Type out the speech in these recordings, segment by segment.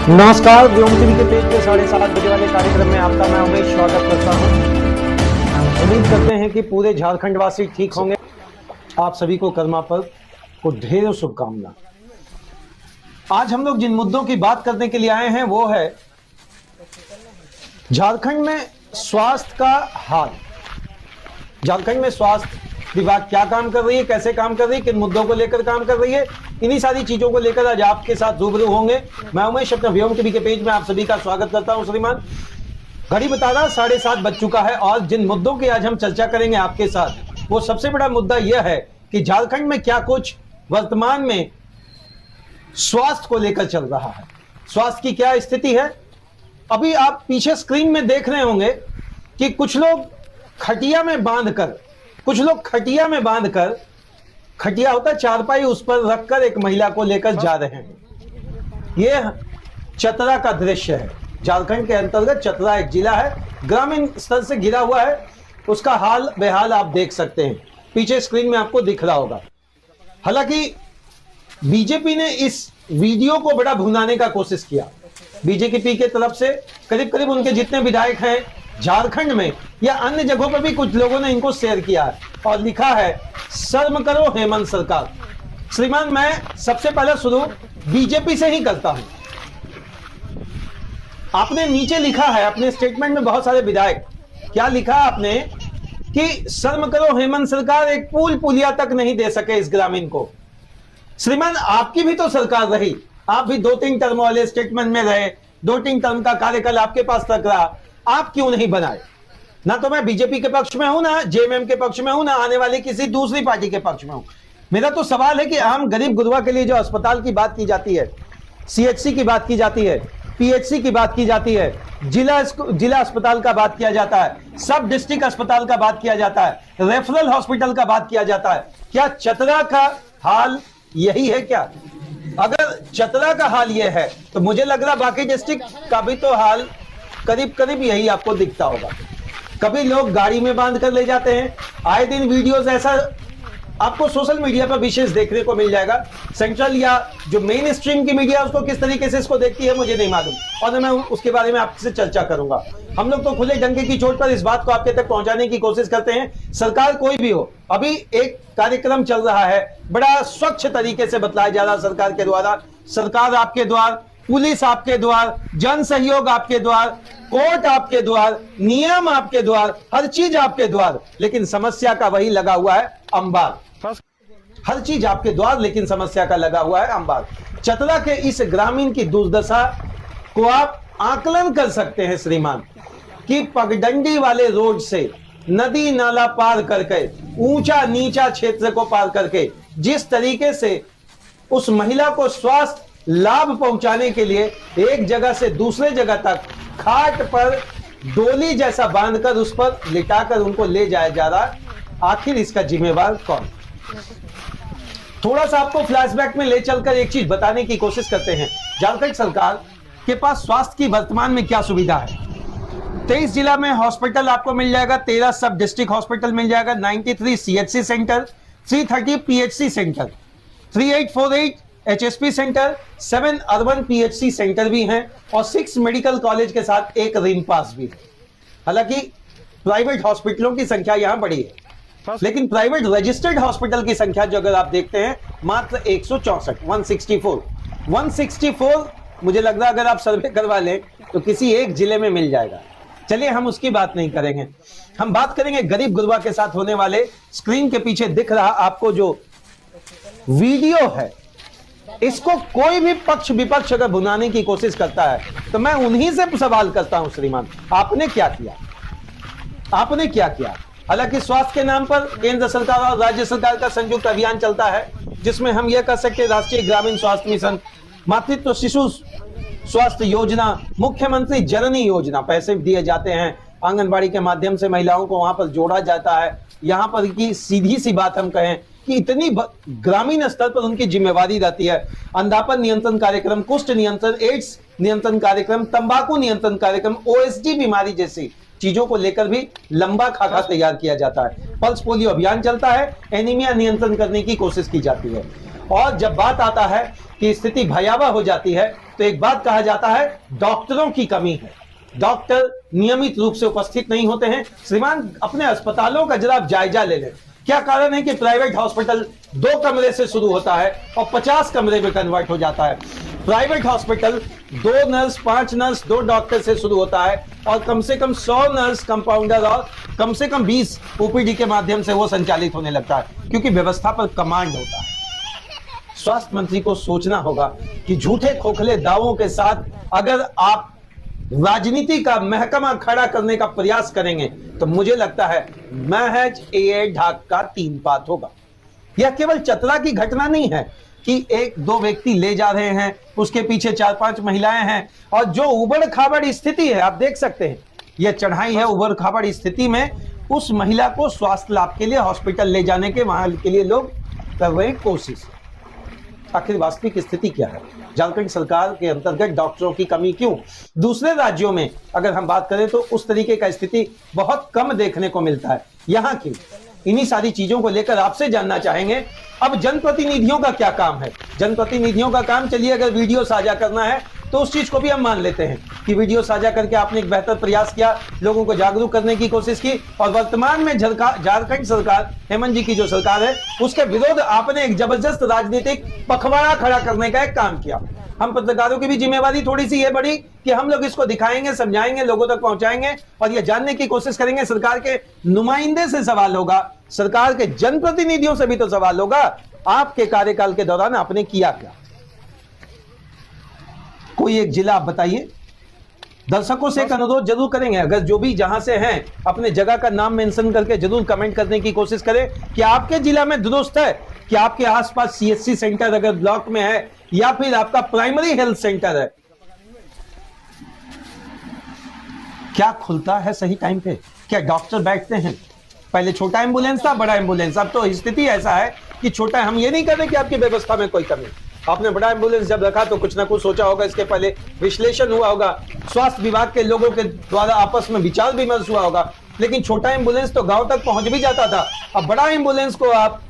नमस्कार, व्योम टीवी के पेज पे 7:30 बजे वाले कार्यक्रम में आपका मैं उमेश स्वागत करता हूं। उम्मीद करते हैं कि पूरे झारखंड वासी ठीक होंगे। आप सभी को कर्मा पर्व को ढेरों शुभकामना। आज हम लोग जिन मुद्दों की बात करने के लिए आए हैं वो है झारखंड में स्वास्थ्य का हाल। झारखंड में स्वास्थ्य विभाग क्या काम कर रही है, कैसे काम कर रही है, किन मुद्दों को लेकर काम कर रही है, इन्हीं सारी चीजों को लेकर आज आपके साथ रूबरू होंगे। मैं उमेश अपने व्योम टीवी के पेज में आप सभी का स्वागत करता हूं। श्रीमान, घड़ी बता रहा 7:30 बज चुका है और जिन मुद्दों की आज हम चर्चा करेंगे आपके साथ, वो सबसे बड़ा मुद्दा यह है कि झारखंड में क्या कुछ वर्तमान में स्वास्थ्य को लेकर चल रहा है, स्वास्थ्य की क्या स्थिति है। अभी आप पीछे स्क्रीन में देख रहे होंगे कि कुछ लोग खटिया में बांधकर खटिया होता है चारपाई, उस पर रखकर एक महिला को लेकर जा रहे हैं। यह चतरा का दृश्य है। झारखंड के अंतर्गत चतरा एक जिला है, ग्रामीण स्तर से घिरा हुआ है। उसका हाल बेहाल आप देख सकते हैं, पीछे स्क्रीन में आपको दिख रहा होगा। हालांकि बीजेपी ने इस वीडियो को बड़ा भुनाने का कोशिश किया। बीजेपी की तरफ से करीब उनके जितने विधायक हैं झारखंड में या अन्य जगहों पर भी कुछ लोगों ने इनको शेयर किया है और लिखा है, शर्म करो हेमंत सरकार। श्रीमान, मैं सबसे पहले शुरू बीजेपी से ही करता हूं। आपने नीचे लिखा है अपने स्टेटमेंट में, बहुत सारे विधायक, क्या लिखा आपने कि शर्म करो हेमंत सरकार, एक पुलिया तक नहीं दे सके इस ग्रामीण को। श्रीमान, आपकी भी तो सरकार रही, आप भी 2-3 टर्म वाले स्टेटमेंट में रहे, 2-3 टर्म का कार्यकाल आपके पास तक रहा, आप क्यों नहीं बनाए? ना तो मैं बीजेपी के पक्ष में हूं, ना जेएमएम के पक्ष में हूं, ना आने वाली किसी दूसरी पार्टी के पक्ष में हूं। मेरा तो सवाल है कि आम गरीब गुरबा के लिए जो अस्पताल की बात की जाती है, सीएचसी की बात की जाती है, पीएचसी की बात की जाती है, जिला अस्पताल का बात किया जाता है, सब डिस्ट्रिक्ट अस्पताल का बात किया जाता है, रेफरल हॉस्पिटल का बात किया जाता है, क्या चतरा का हाल यही है क्या? अगर चतरा का हाल यह है तो मुझे लग रहा बाकी डिस्ट्रिक्ट का भी तो हाल करीब यही आपको दिखता होगा। कभी लोग गाड़ी में बांध कर ले जाते हैं, आए दिन वीडियोस ऐसा आपको सोशल मीडिया पर विशेष देखने को मिल जाएगा। सेंट्रल या जो मेन स्ट्रीम की मीडिया उसको किस तरीके से इसको देखती है मुझे नहीं मालूम, और मैं उसके बारे में आपसे चर्चा करूंगा। हम लोग तो खुले डंके की चोट पर इस बात को आपके तक पहुंचाने की कोशिश करते हैं, सरकार कोई भी हो। अभी एक कार्यक्रम चल रहा है, बड़ा स्वच्छ तरीके से बतलाया जा रहा सरकार के द्वारा, सरकार आपके द्वार, पुलिस आपके द्वार, जन सहयोग आपके द्वार, कोर्ट आपके द्वार, नियम आपके द्वार, हर चीज आपके द्वार, लेकिन समस्या का वही लगा हुआ है अंबार। हर चीज आपके द्वार, लेकिन समस्या का लगा हुआ है अंबार। चतरा के इस ग्रामीण की दुर्दशा को आप आकलन कर सकते हैं श्रीमान, कि पगडंडी वाले रोड से नदी नाला पार करके, ऊंचा नीचा क्षेत्र को पार करके, जिस तरीके से उस महिला को स्वास्थ्य लाभ पहुंचाने के लिए एक जगह से दूसरे जगह तक खाट पर डोली जैसा बांधकर उस पर लिटाकर उनको ले जाया जा रहा है, आखिर इसका जिम्मेवार कौन? थोड़ा सा आपको फ्लैशबैक में ले चलकर एक चीज बताने की कोशिश करते हैं। झारखंड सरकार के पास स्वास्थ्य की वर्तमान में क्या सुविधा है? 23 जिला में हॉस्पिटल आपको मिल जाएगा, 13 सब डिस्ट्रिक्ट हॉस्पिटल मिल जाएगा, 93 CHC centre, 330 PHC centre, 3848 HSP centre, 7 urban PHC centre भी हैं और 6 मेडिकल कॉलेज के साथ एक रिम्पास भी है। हालांकि प्राइवेट हॉस्पिटलों की संख्या यहां बड़ी है, लेकिन प्राइवेट रजिस्टर्ड हॉस्पिटल की संख्या जो अगर आप देखते हैं मात्र 164 मुझे लग रहा है अगर आप सर्वे करवा लें तो किसी एक जिले में मिल जाएगा। चलिए हम उसकी बात नहीं करेंगे, हम बात करेंगे गरीब गुरबा के साथ होने वाले। स्क्रीन के पीछे दिख रहा आपको जो वीडियो है, इसको कोई भी पक्ष विपक्ष अगर भुनाने की कोशिश करता है तो मैं उन्हीं से सवाल करता हूं, श्रीमान आपने क्या किया? आपने क्या किया? हालांकि स्वास्थ्य के नाम पर केंद्र सरकार और राज्य सरकार का संयुक्त अभियान चलता है, जिसमें हम यह कह सकते हैं राष्ट्रीय ग्रामीण स्वास्थ्य मिशन, मातृत्व शिशु स्वास्थ्य योजना, मुख्यमंत्री जननी योजना, पैसे दिए जाते हैं आंगनबाड़ी के माध्यम से महिलाओं को वहां पर जोड़ा जाता है। यहां पर की सीधी सी बात हम कहें कि इतनी ग्रामीण स्तर पर उनकी जिम्मेवारी रहती है। अंधापन नियंत्रण कार्यक्रम, कुष्ठ नियंत्रण, एड्स नियंत्रण कार्यक्रम, तंबाकू नियंत्रण कार्यक्रम, ओएसडी बीमारी जैसी चीजों को लेकर भी लंबा खाका तैयार किया जाता है। पल्स पोलियो अभियान चलता है, एनीमिया नियंत्रण करने की कोशिश की जाती है। और जब बात आता है कि स्थिति भयावह हो जाती है तो एक बात कहा जाता है डॉक्टरों की कमी है, डॉक्टर नियमित रूप से उपस्थित नहीं होते हैं। श्रीमान अपने अस्पतालों का जरा जायजा ले लें, क्या कारण है कि प्राइवेट हॉस्पिटल 2 कमरे से शुरू होता है और 50 कमरे में कन्वर्ट हो जाता है। Private hospital 2 nurse, 5 nurse, 2 doctor से शुरू होता है और कम से कम 100 नर्स, कंपाउंडर और कम से कम 20 ओपीडी के माध्यम से वो संचालित होने लगता है, क्योंकि व्यवस्था पर कमांड होता है। स्वास्थ्य मंत्री को सोचना होगा कि झूठे खोखले दावों के साथ अगर आप राजनीति का महकमा खड़ा करने का प्रयास करेंगे तो मुझे लगता है महज ए ढाक का 3 पात होगा। यह केवल चतरा की घटना नहीं है कि 1-2 व्यक्ति ले जा रहे हैं, उसके पीछे 4-5 महिलाएं हैं और जो उबड़ खाबड़ स्थिति है, आप देख सकते हैं यह चढ़ाई है। उबड़ खाबड़ स्थिति में उस महिला को स्वास्थ्य लाभ के लिए हॉस्पिटल ले जाने के वहां के लिए लोग कर रहे हैं कोशिश। आखिर वास्तविक स्थिति क्या है? झारखंड सरकार के अंतर्गत डॉक्टरों की कमी क्यों? दूसरे राज्यों में अगर हम बात करें तो उस तरीके का स्थिति बहुत कम देखने को मिलता है, यहाँ क्यों? इन्हीं सारी चीजों को लेकर आपसे जानना चाहेंगे। अब जनप्रतिनिधियों का क्या काम है? जनप्रतिनिधियों का काम, चलिए अगर वीडियो साझा करना है तो उस चीज को भी हम मान लेते हैं कि वीडियो साझा करके आपने एक बेहतर प्रयास किया, लोगों को जागरूक करने की कोशिश की और वर्तमान में झारखंड सरकार, हेमंत जी की जो सरकार है, उसके विरोध आपने एक जबरदस्त राजनीतिक पखवाड़ा खड़ा करने का एक काम किया। हम पत्रकारों की भी जिम्मेवारी थोड़ी सी ये बड़ी कि हम लोग इसको दिखाएंगे, समझाएंगे, लोगों तक पहुंचाएंगे और ये जानने की कोशिश करेंगे। सरकार के नुमाइंदे से सवाल होगा, सरकार के जनप्रतिनिधियों से भी तो सवाल होगा, आपके कार्यकाल के दौरान आपने किया क्या? कोई एक जिला आप बताइए। दर्शकों से एक अनुरोध जरूर करेंगे, अगर जो भी जहां से हैं अपने जगह का नाम मेंशन करके जरूर कमेंट करने की कोशिश करें कि आपके जिला में दुरुस्त है, कि आपके आसपास सीएचसी सेंटर अगर ब्लॉक में है या फिर आपका प्राइमरी हेल्थ सेंटर है, क्या खुलता है सही टाइम पे? क्या डॉक्टर बैठते हैं? पहले छोटा एम्बुलेंस था, बड़ा एम्बुलेंस, अब तो स्थिति ऐसा है कि छोटा, हम ये नहीं कर रहे कि आपकी व्यवस्था में कोई कमी। आपने बड़ा एम्बुलेंस जब रखा तो कुछ ना कुछ सोचा होगा, इसके पहले विश्लेषण हुआ होगा, स्वास्थ्य विभाग के लोगों के द्वारा आपस में विचार विमर्श हुआ होगा। लेकिन छोटा एम्बुलेंस तो गांव तक पहुंच भी जाता था, अब बड़ा एम्बुलेंस को आप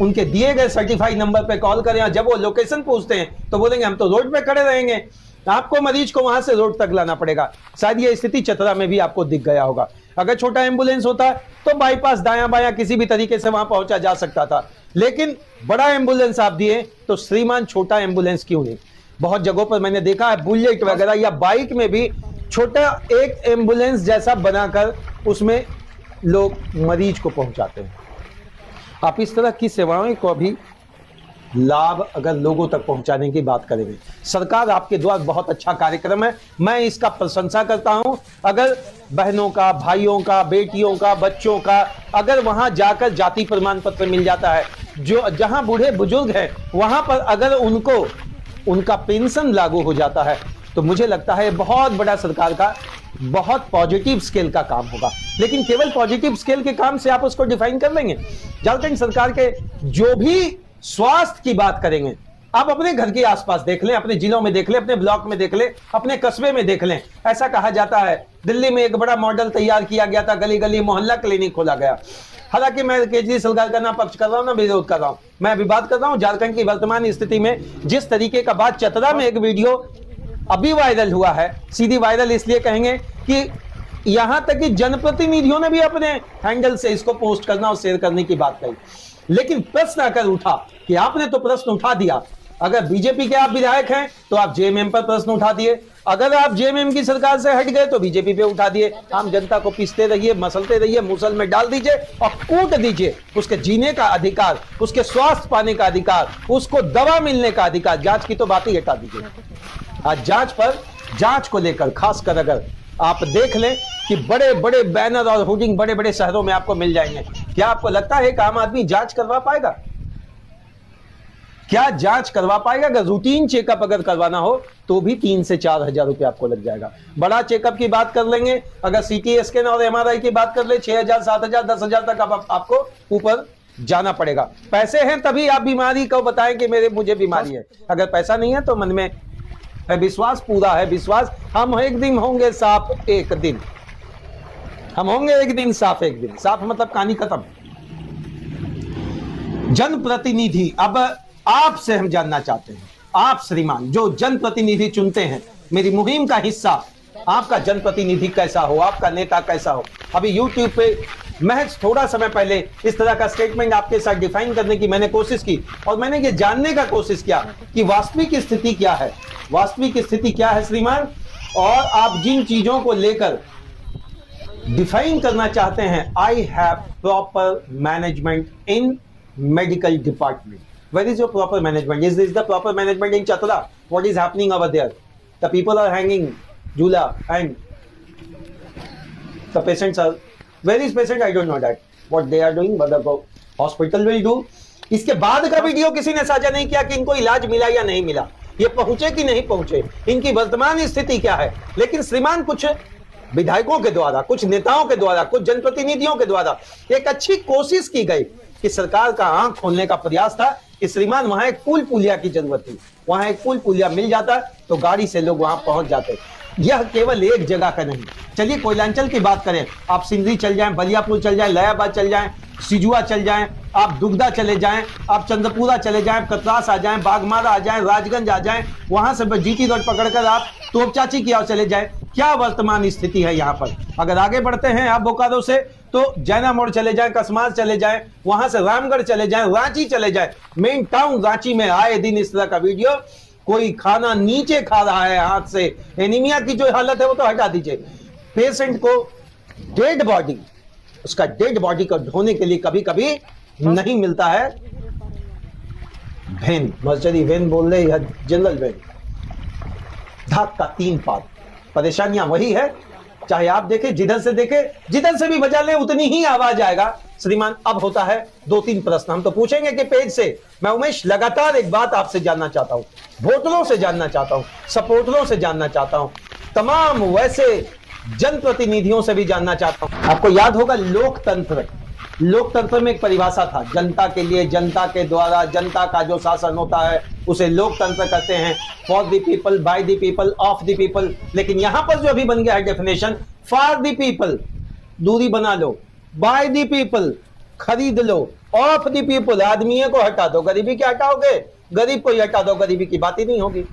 उनके दिए गए सर्टिफाइड नंबर पे कॉल करें, जब वो लोकेशन पूछते हैं तो बोलेंगे हम तो रोड पे खड़े रहेंगे, आपको मरीज को वहां से रोड तक लाना पड़ेगा। शायद ये स्थिति चतरा में भी आपको दिख गया होगा। अगर छोटा एम्बुलेंस होता तो बाईपास दायां बायां किसी भी तरीके से वहां पहुंचा जा सकता था, लेकिन बड़ा एम्बुलेंस आप दिए तो श्रीमान छोटा एम्बुलेंस क्यों नहीं? बहुत जगहों पर मैंने देखा है बुलेट वगैरह या बाइक में भी छोटा एक एम्बुलेंस जैसा बनाकर उसमें लोग मरीज को पहुंचाते हैं। आप इस तरह की सेवाओं को भी लाभ अगर लोगों तक पहुंचाने की बात करेंगे, सरकार आपके द्वारा बहुत अच्छा कार्यक्रम है, मैं इसका प्रशंसा करता हूं। अगर बहनों का, भाइयों का, बेटियों का, बच्चों का अगर वहां जाकर जाति प्रमाण पत्र मिल जाता है, जो जहां बूढ़े बुजुर्ग हैं वहां पर अगर उनको उनका पेंशन लागू हो जाता है तो मुझे लगता है बहुत बड़ा सरकार का बहुत पॉजिटिव स्केल का काम होगा। लेकिन केवल पॉजिटिव स्केल के काम से आप उसको डिफाइन कर लेंगे? झारखंड सरकार के जो भी स्वास्थ्य की बात करेंगे, आप अपने घर के आसपास देख लें, अपने जिलों में देख लें, अपने ब्लॉक में देख लें, अपने कस्बे में देख लें। ऐसा कहा जाता है दिल्ली में एक बड़ा मॉडल तैयार किया गया था, गली गली मोहल्ला क्लिनिक खोला गया। हालांकि मैं केजरीवाल सरकार का ना पक्ष कर रहा हूं ना विरोध कर रहा हूं, मैं अभी बात कर रहा हूं झारखंड की वर्तमान स्थिति में। जिस तरीके का बात चतरा में एक वीडियो अभी वायरल हुआ है, सीधी वायरल इसलिए कहेंगे कि यहां तक कि जनप्रतिनिधियों ने भी अपने हैंडल से इसको पोस्ट करना और शेयर करने की बात कही। लेकिन प्रश्न आकर उठा कि आपने तो प्रश्न उठा दिया, अगर बीजेपी के आप विधायक हैं तो आप जेएमएम पर प्रश्न उठा दिए, अगर आप जेएमएम की सरकार से हट गए तो बीजेपी पे उठा दिए। आम जनता को पीसते रहिए, मसलते रहिए, मुसल में डाल दीजिए और कूट दीजिए। उसके जीने का अधिकार, उसके स्वास्थ्य पाने का अधिकार, उसको दवा मिलने का अधिकार, जांच की तो बात ही हटा दीजिए। आज जांच को लेकर खासकर अगर आप देख लें कि बड़े बड़े बैनर और होर्डिंग बड़े बड़े शहरों में आपको मिल जाएंगे। क्या आपको लगता है एक आम आदमी जांच करवा पाएगा? क्या जांच करवा पाएगा? अगर रूटीन चेकअप अगर करवाना हो तो भी 3 से 4 हजार रुपए आपको लग जाएगा। बड़ा चेकअप की बात कर लेंगे, अगर सीटी स्कैन और एमआरआई की बात कर ले 6,000, 7,000, 10,000 तक आपको ऊपर जाना पड़ेगा। पैसे हैं तभी आप बीमारी को बताएं कि मुझे बीमारी है। अगर पैसा नहीं है तो मन में विश्वास पूरा है, विश्वास हम एक दिन होंगे साफ, एक दिन हम होंगे एक दिन साफ, एक दिन साफ मतलब कहानी खत्म। जनप्रतिनिधि, अब आपसे हम जानना चाहते हैं, आप श्रीमान जो जनप्रतिनिधि चुनते हैं, मेरी मुहिम का हिस्सा, आपका जनप्रतिनिधि कैसा हो, आपका नेता कैसा हो। अभी YouTube पे महज थोड़ा समय पहले इस तरह का स्टेटमेंट आपके साथ डिफाइन करने की मैंने कोशिश की और मैंने ये जानने का कोशिश किया कि वास्तविक स्थिति क्या है, वास्तविक स्थिति क्या है श्रीमान, और आप जिन चीजों को लेकर डिफाइन करना चाहते हैं। I have proper management in medical department. Where is your proper management? Is this the proper management in Chatra? What is happening over there? The people are hanging झूला and the patients are, where is patient? I don't know that what they are doing, but the hospital will do. इसके बाद का video किसी ने साझा नहीं किया कि इनको इलाज मिला या नहीं मिला, ये पहुंचे कि नहीं पहुंचे, इनकी वर्तमान स्थिति क्या है। लेकिन श्रीमान कुछ विधायकों के द्वारा, कुछ नेताओं के द्वारा, कुछ जनप्रतिनिधियों के द्वारा एक अच्छी कोशिश की गई कि सरकार का आंख खोलने का प्रयास था कि श्रीमान वहां एक पुल पुलिया की जरूरत थी, वहां एक पुल पुलिया मिल जाता तो गाड़ी से लोग वहां पहुंच जाते। यह केवल एक जगह का नहीं। चलिए कोयलांचल की बात करें, आप सिंदरी चल जाएं, बलियापुर चल जाएं, लयाबाद चल जाएं, सिजुआ चल जाएं, आप दुगदा चले जाएं, आप चंद्रपुरा चले जाएं, कतरास आ जाएं, बागमारा आ जाएं, राजगंज आ जाएं, वहां से जीटी रोड पकड़कर आप तोपचाची की ओर चले जाएं। क्या वर्तमान स्थिति है यहाँ पर? अगर आगे बढ़ते हैं आप बोकारो से तो जैना मोड़ चले जाएं, कसमार चले जाएं, वहां से रामगढ़ चले जाएं, रांची चले जाएं, मेन टाउन रांची में आए दिन इस तरह का वीडियो, कोई खाना नीचे खा रहा है हाथ से, एनीमिया की जो हालत है वो तो हटा दीजिए, पेशेंट को डेड बॉडी, उसका डेड बॉडी को ढोने के लिए कभी कभी नहीं मिलता है वेन, मर्चरी वेन बोल रहे या जनरल वेन, धाक का 3 पार्ट। परेशानियां वही है, चाहे आप देखें जिधर से देखें, जिधर से भी बजा लें उतनी ही आवाज आएगा श्रीमान। अब होता है 2-3 प्रश्न हम तो पूछेंगे कि पेज से। मैं उमेश लगातार एक बात आपसे जानना चाहता हूं, वोटरों से जानना चाहता हूं, सपोर्टरों से जानना चाहता हूं, तमाम वैसे जनप्रतिनिधियों से भी जानना चाहता हूं। आपको याद होगा लोकतंत्र, लोकतंत्र में एक परिभाषा था, जनता के लिए, जनता के द्वारा, जनता का जो शासन होता है उसे लोकतंत्र कहते हैं। For the people, by the people, of the people. लेकिन यहां पर जो अभी बन गया है डेफिनेशन, फॉर द पीपल दूरी बना लो, बाय द पीपल खरीद लो, ऑफ द पीपल आदमी को हटा दो। गरीबी क्या हटाओगे? गरीब को ही हटा दो, गरीबी की बात ही नहीं होगी।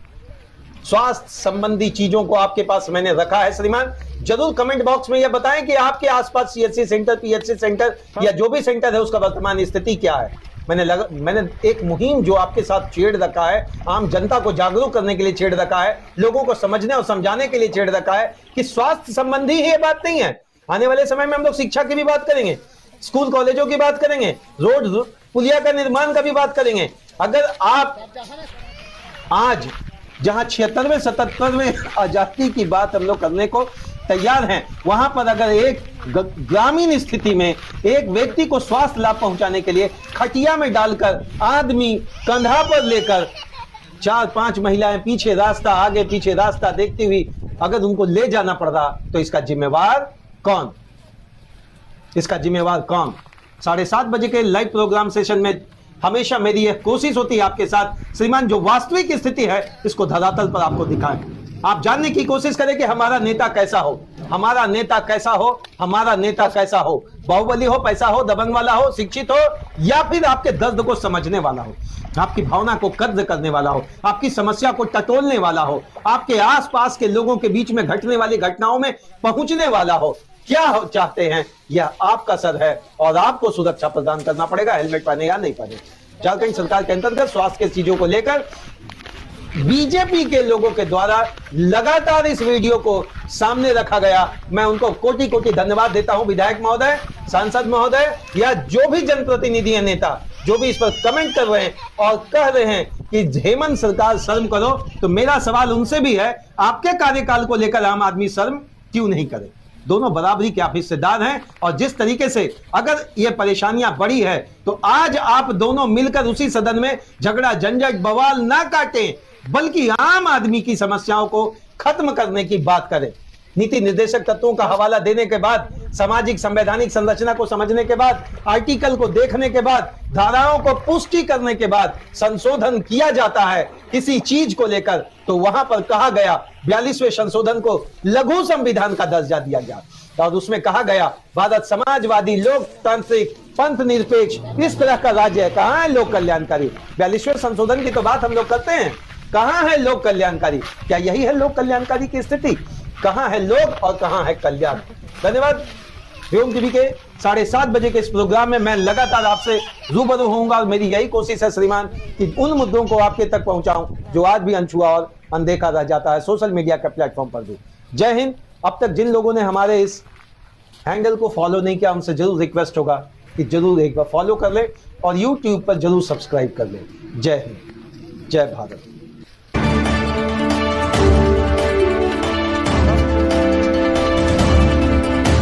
स्वास्थ्य संबंधी चीजों को आपके पास मैंने रखा है श्रीमान। जरूर कमेंट बॉक्स में यह बताएं कि आपके आसपास सीएचसी सेंटर, पीएचसी सेंटर या जो भी सेंटर है उसका वर्तमान स्थिति क्या है। मैंने एक मुहिम जो आपके साथ छेड़ रखा है, आम जनता को जागरूक करने के लिए छेड़ रखा है, लोगों को समझने और समझाने के लिए छेड़ रखा है कि स्वास्थ्य संबंधी ही ये बात नहीं है। आने वाले समय में हम लोग शिक्षा की भी बात करेंगे, स्कूल कॉलेजों की बात करेंगे, रोड पुलिया का निर्माण का भी बात करेंगे। अगर आप आज जहां 76वें 77वें आजादी की बात हम लोग करने को तैयार हैं, वहां पर अगर एक ग्रामीण स्थिति में एक व्यक्ति को स्वास्थ्य लाभ पहुंचाने के लिए खटिया में डालकर आदमी कंधा पर लेकर 4-5 महिलाएं पीछे रास्ता, आगे पीछे रास्ता देखती हुई अगर उनको ले जाना पड़ रहा, तो इसका जिम्मेवार कौन? इसका जिम्मेवार कौन? 7:30 बजे के लाइव प्रोग्राम सेशन में हमेशा मेरी यह कोशिश होती है आपके साथ श्रीमान, जो वास्तविक स्थिति है इसको धरातल पर आपको दिखाएं। आप जानने की कोशिश करें कि हमारा नेता कैसा हो, हमारा नेता कैसा हो, हमारा नेता कैसा हो। बाहुबली हो, पैसा हो, दबंग वाला हो, शिक्षित हो, या फिर आपके दर्द को समझने वाला हो, आपकी भावना को कद्र करने वाला हो, आपकी समस्या को टटोलने वाला हो, आपके आसपास के लोगों के बीच में घटने वाली घटनाओं में पहुंचने वाला हो। क्या हो चाहते हैं, यह आपका सर है और आपको सुरक्षा प्रदान करना पड़ेगा, हेलमेट पहने या नहीं पहने। झारखंड सरकार के अंतर्गत स्वास्थ्य की चीजों को लेकर बीजेपी के लोगों के द्वारा लगातार इस वीडियो को सामने रखा गया। मैं उनको कोटि कोटि धन्यवाद देता हूं, विधायक महोदय, सांसद महोदय या जो भी जनप्रतिनिधि है, नेता जो भी इस पर कमेंट कर रहे हैं और कह रहे हैं कि हेमंत सरकार शर्म करो। तो मेरा सवाल उनसे भी है, आपके कार्यकाल को लेकर आम आदमी शर्म क्यों नहीं करे? दोनों बराबरी के आप हिस्सेदार हैं और जिस तरीके से अगर ये परेशानियां बढ़ी है तो आज आप दोनों मिलकर उसी सदन में झगड़ा, झंझट, बवाल ना काटें, बल्कि आम आदमी की समस्याओं को खत्म करने की बात करें। नीति निर्देशक तत्वों का हवाला देने के बाद, सामाजिक संवैधानिक संरचना को समझने के बाद, आर्टिकल को देखने के बाद, धाराओं को पुष्टि करने के बाद संशोधन किया जाता है किसी चीज को लेकर, तो वहां पर कहा गया 42वें संशोधन को लघु संविधान का दर्जा दिया गया। और उसमें कहा गया भारत समाजवादी लोकतांत्रिक पंथ निरपेक्ष इस तरह का राज्य है। कहां है लोक कल्याणकारी? 42वें संशोधन की तो बात हम लोग करते हैं, कहां है लोक कल्याणकारी? क्या यही है लोक कल्याणकारी की स्थिति? कहां है लोक और कहां है कल्याण? धन्यवाद। व्योम टीवी के 7:30 बजे के इस प्रोग्राम में मैं लगातार आपसे रूबरू होऊंगा और मेरी यही कोशिश है श्रीमान कि उन मुद्दों को आपके तक पहुंचाऊं जो आज भी अनछुआ और अनदेखा रह जाता है सोशल मीडिया के प्लेटफॉर्म पर भी। जय हिंद। अब तक जिन लोगों ने हमारे इस हैंडल को फॉलो नहीं किया उनसे जरूर रिक्वेस्ट होगा कि जरूर एक बार फॉलो कर ले और यूट्यूब पर जरूर सब्सक्राइब कर ले। जय हिंद, जय भारत।